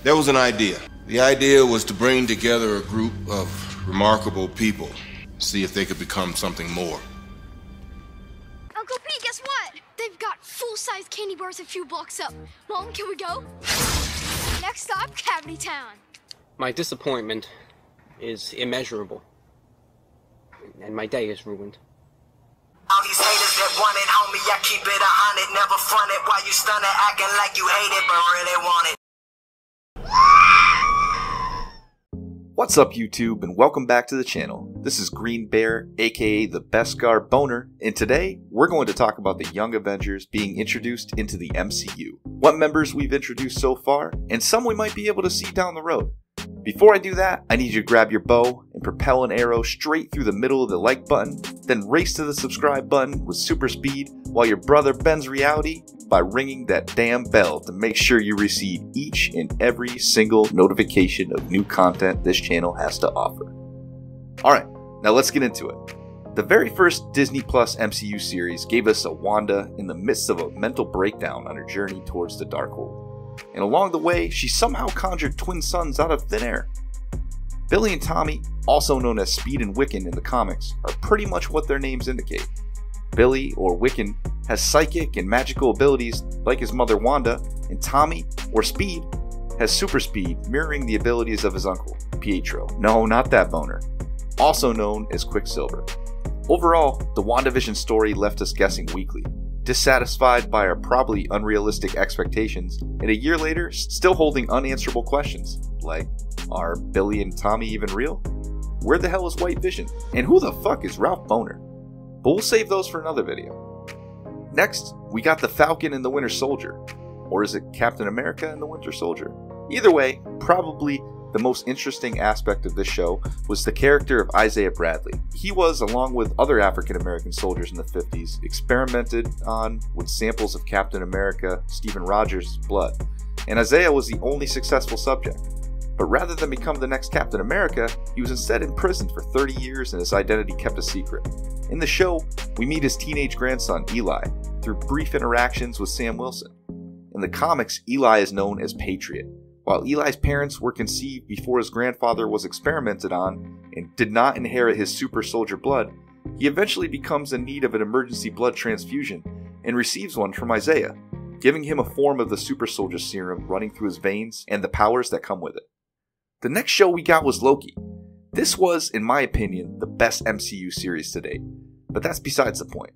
There was an idea. The idea was to bring together a group of remarkable people, see if they could become something more. Uncle Pete, guess what? They've got full-size candy bars a few blocks up. Mom, can we go? Next stop, Cavity Town. My disappointment is immeasurable, and my day is ruined. All these haters that want it, homie, I keep it 100, never front it while you stunning, acting like you hate it, but really want it. What's up, YouTube, and welcome back to the channel. This is Green Bear, aka the Beskar Boner, and today we're going to talk about the Young Avengers being introduced into the MCU, what members we've introduced so far, and some we might be able to see down the road. Before I do that, I need you to grab your bow and propel an arrow straight through the middle of the like button, then race to the subscribe button with super speed while your brother bends reality by ringing that damn bell to make sure you receive each and every single notification of new content this channel has to offer. Alright, now let's get into it. The very first Disney Plus MCU series gave us a Wanda in the midst of a mental breakdown on her journey towards the Darkhold. And along the way, she somehow conjured twin sons out of thin air. Billy and Tommy, also known as Speed and Wiccan in the comics, are pretty much what their names indicate. Billy, or Wiccan, has psychic and magical abilities like his mother Wanda, and Tommy, or Speed, has super speed, mirroring the abilities of his uncle, Pietro. No, not that boner. Also known as Quicksilver. Overall, the WandaVision story left us guessing weekly, dissatisfied by our probably unrealistic expectations, and a year later, still holding unanswerable questions, like, are Billy and Tommy even real? Where the hell is White Vision? And who the fuck is Ralph Boner? But we'll save those for another video. Next, we got the Falcon and the Winter Soldier. Or is it Captain America and the Winter Soldier? Either way, probably the most interesting aspect of this show was the character of Isaiah Bradley. He was, along with other African American soldiers in the 50s, experimented on with samples of Captain America, Stephen Rogers' blood, and Isaiah was the only successful subject. But rather than become the next Captain America, he was instead imprisoned for 30 years and his identity kept a secret. In the show, we meet his teenage grandson, Eli, through brief interactions with Sam Wilson. In the comics, Eli is known as Patriot. While Eli's parents were conceived before his grandfather was experimented on and did not inherit his super soldier blood, he eventually becomes in need of an emergency blood transfusion and receives one from Isaiah, giving him a form of the super soldier serum running through his veins and the powers that come with it. The next show we got was Loki. This was, in my opinion, the best MCU series to date, but that's besides the point.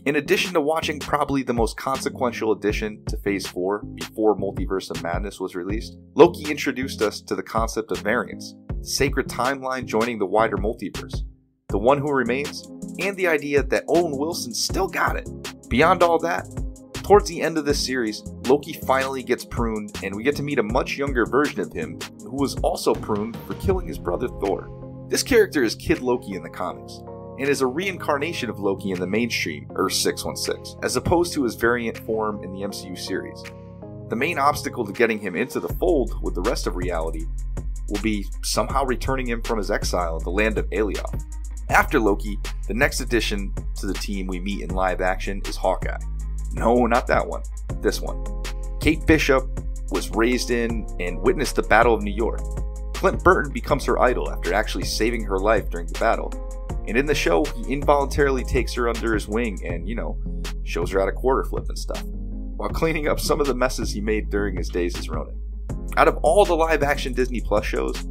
In addition to watching probably the most consequential addition to Phase 4 before Multiverse of Madness was released, Loki introduced us to the concept of variance, the sacred timeline joining the wider multiverse, the one who remains, and the idea that Owen Wilson still got it. Beyond all that, towards the end of this series, Loki finally gets pruned and we get to meet a much younger version of him who was also pruned for killing his brother Thor. This character is Kid Loki in the comics, and is a reincarnation of Loki in the mainstream Earth 616, as opposed to his variant form in the MCU series. The main obstacle to getting him into the fold with the rest of reality will be somehow returning him from his exile in the land of Alioth. After Loki, the next addition to the team we meet in live action is Hawkeye. No, not that one. This one. Kate Bishop was raised in and witnessed the Battle of New York. Clint Burton becomes her idol after actually saving her life during the battle. And in the show, he involuntarily takes her under his wing and, shows her how to quarter flip and stuff, while cleaning up some of the messes he made during his days as Ronin. Out of all the live-action Disney Plus shows,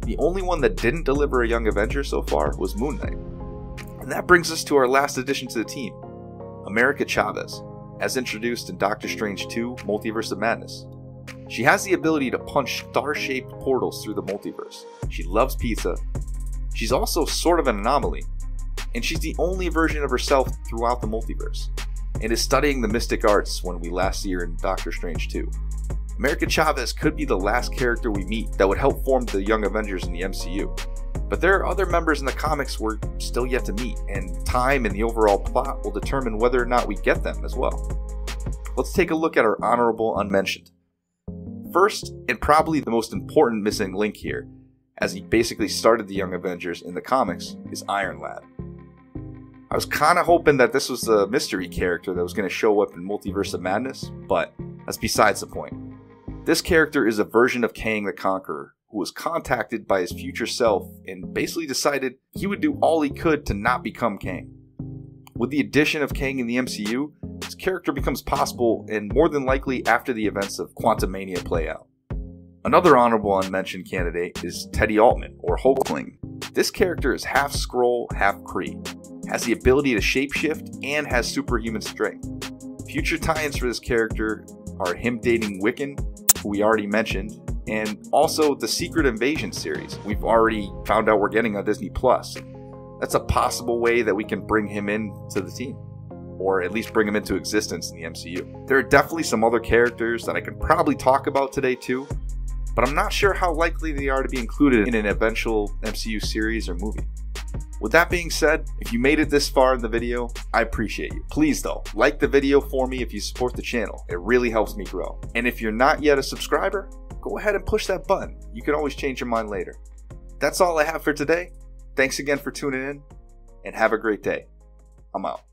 the only one that didn't deliver a Young Avenger so far was Moon Knight. And that brings us to our last addition to the team, America Chavez, as introduced in Doctor Strange 2: Multiverse of Madness. She has the ability to punch star-shaped portals through the multiverse. She loves pizza. She's also sort of an anomaly, and she's the only version of herself throughout the multiverse, and is studying the mystic arts when we last see her in Doctor Strange 2. America Chavez could be the last character we meet that would help form the Young Avengers in the MCU, but there are other members in the comics we're still yet to meet, and time and the overall plot will determine whether or not we get them as well. Let's take a look at our honorable unmentioned. First, and probably the most important missing link here, as he basically started the Young Avengers in the comics, is Iron Lad. I was kinda hoping that this was a mystery character that was going to show up in Multiverse of Madness, but that's besides the point. This character is a version of Kang the Conqueror, who was contacted by his future self and basically decided he would do all he could to not become Kang. With the addition of Kang in the MCU, his character becomes possible and more than likely after the events of Quantumania play out. Another honorable unmentioned candidate is Teddy Altman, or Hulkling. This character is half Skrull, half Kree, has the ability to shapeshift, and has superhuman strength. Future tie-ins for this character are him dating Wiccan, who we already mentioned, and also the Secret Invasion series we've already found out we're getting on Disney+. That's a possible way that we can bring him into the team, or at least bring him into existence in the MCU. There are definitely some other characters that I can probably talk about today too, but I'm not sure how likely they are to be included in an eventual MCU series or movie. With that being said, if you made it this far in the video, I appreciate you. Please though, like the video for me if you support the channel. It really helps me grow. And if you're not yet a subscriber, go ahead and push that button. You can always change your mind later. That's all I have for today. Thanks again for tuning in, and have a great day. I'm out.